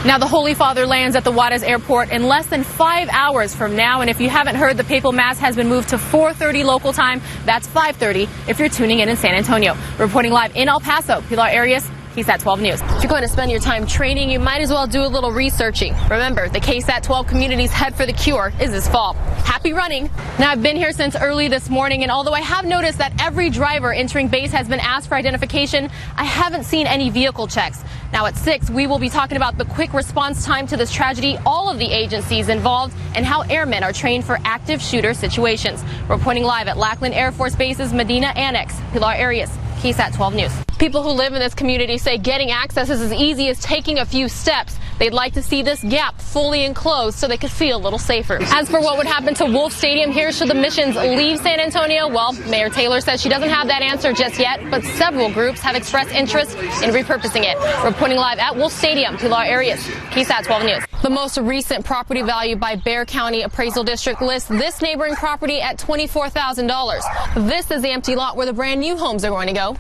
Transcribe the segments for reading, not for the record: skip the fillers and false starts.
Now, the Holy Father lands at the Juarez airport in less than 5 hours from now. And if you haven't heard, the papal mass has been moved to 4:30 local time. That's 5:30 if you're tuning in San Antonio. Reporting live in El Paso, Pilar Arias, KSAT 12 News. If you're going to spend your time training, you might as well do a little researching. Remember, the KSAT 12 community's Head for the Cure is this fall. Happy running. Now, I've been here since early this morning, and although I have noticed that every driver entering base has been asked for identification, I haven't seen any vehicle checks. Now at 6, we will be talking about the quick response time to this tragedy, all of the agencies involved, and how airmen are trained for active shooter situations. Reporting live at Lackland Air Force Base's Medina Annex, Pilar Arias, KSAT 12 News. People who live in this community say getting access is as easy as taking a few steps. They'd like to see this gap fully enclosed so they could feel a little safer. As for what would happen to Wolf Stadium here should the missions leave San Antonio, well, Mayor Taylor says she doesn't have that answer just yet, but several groups have expressed interest in repurposing it. Reporting live at Wolf Stadium, Pilar Arias, KSAT 12 News. The most recent property value by Bexar County Appraisal District lists this neighboring property at $24,000. This is the empty lot where the brand new homes are going to go.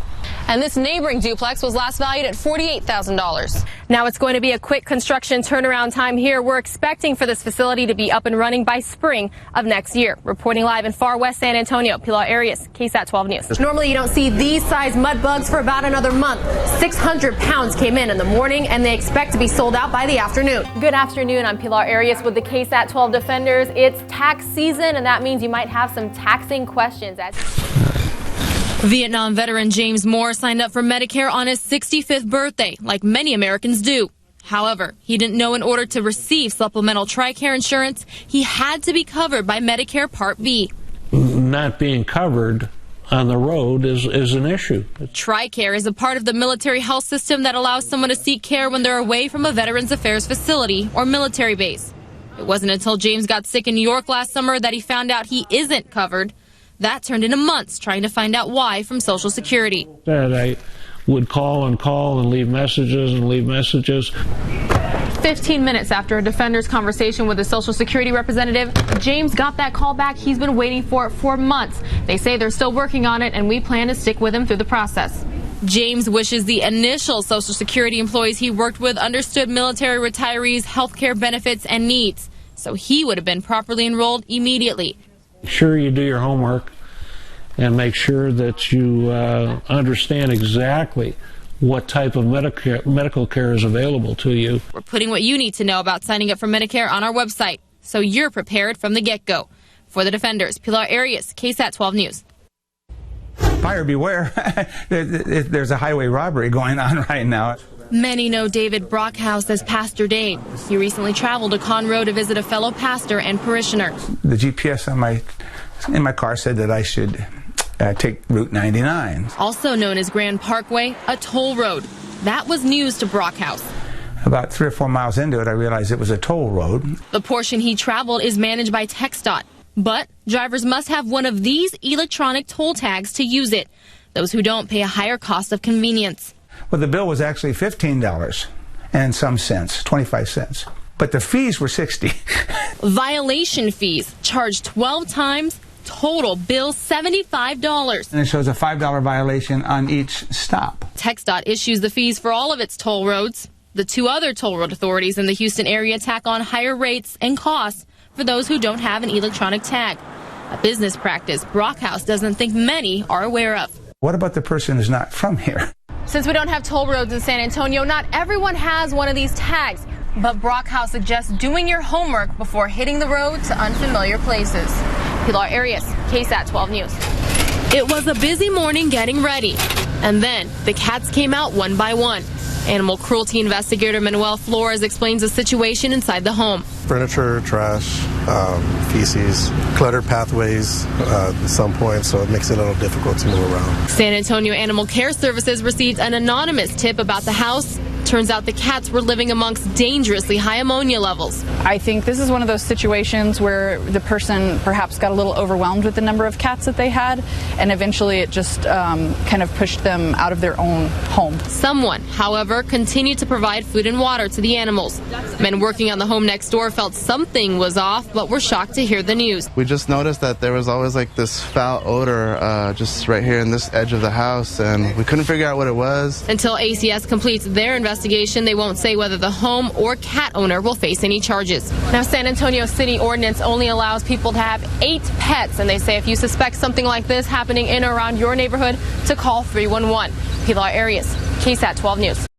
And this neighboring duplex was last valued at $48,000. Now it's going to be a quick construction turnaround time here. We're expecting for this facility to be up and running by spring of next year. Reporting live in far west San Antonio, Pilar Arias, KSAT 12 News. Normally you don't see these size mud bugs for about another month. 600 pounds came in the morning, and they expect to be sold out by the afternoon. Good afternoon. I'm Pilar Arias with the KSAT 12 Defenders. It's tax season, and that means you might have some taxing questions. Vietnam veteran James Moore signed up for Medicare on his 65th birthday, like many Americans do. However, he didn't know in order to receive supplemental TRICARE insurance, he had to be covered by Medicare Part B. Not being covered on the road is an issue. TRICARE is a part of the military health system that allows someone to seek care when they're away from a Veterans Affairs facility or military base. It wasn't until James got sick in New York last summer that he found out he isn't covered. That turned into months trying to find out why from Social Security. That I would call and leave messages. 15 minutes after a defender's conversation with a Social Security representative, James got that call back he's been waiting for months. They say they're still working on it, and we plan to stick with him through the process. James wishes the initial Social Security employees he worked with understood military retirees' health care benefits and needs, so he would have been properly enrolled immediately. Make sure you do your homework and make sure that you understand exactly what type of medical care is available to you. We're putting what you need to know about signing up for Medicare on our website, so you're prepared from the get-go. For the Defenders, Pilar Arias, KSAT 12 News. Buyer beware. There's a highway robbery going on right now. Many know David Brockhouse as Pastor Dave. He recently traveled to Conroe to visit a fellow pastor and parishioner. The GPS in my car said that I should take Route 99. Also known as Grand Parkway, a toll road. That was news to Brockhouse. About 3 or 4 miles into it, I realized it was a toll road. The portion he traveled is managed by TxDOT, but drivers must have one of these electronic toll tags to use it. Those who don't pay a higher cost of convenience. Well, the bill was actually $15 and some cents, 25 cents. But the fees were $60. Violation fees charged 12 times, total bill $75. And it shows a $5 violation on each stop. TxDOT issues the fees for all of its toll roads. The 2 other toll road authorities in the Houston area tack on higher rates and costs for those who don't have an electronic tag. A business practice Brockhouse doesn't think many are aware of. What about the person who's not from here? Since we don't have toll roads in San Antonio, not everyone has one of these tags. But Brockhouse suggests doing your homework before hitting the road to unfamiliar places. Pilar Arias, KSAT 12 News. It was a busy morning getting ready. And then the cats came out one by one. Animal cruelty investigator Manuel Flores explains the situation inside the home. Furniture, trash, feces, cluttered pathways at some point, so it makes it a little difficult to move around. San Antonio Animal Care Services received an anonymous tip about the house. Turns out the cats were living amongst dangerously high ammonia levels. I think this is one of those situations where the person perhaps got a little overwhelmed with the number of cats that they had, and eventually it just kind of pushed them out of their own home. Someone, however, continued to provide food and water to the animals. Men working on the home next door felt something was off, but were shocked to hear the news. We just noticed that there was always like this foul odor just right here in this edge of the house, and we couldn't figure out what it was. Until ACS completes their investigation investigation, they won't say whether the home or cat owner will face any charges. Now, San Antonio city ordinance only allows people to have 8 pets, and they say if you suspect something like this happening in or around your neighborhood, to call 311. Pilar Arias, KSAT 12 News.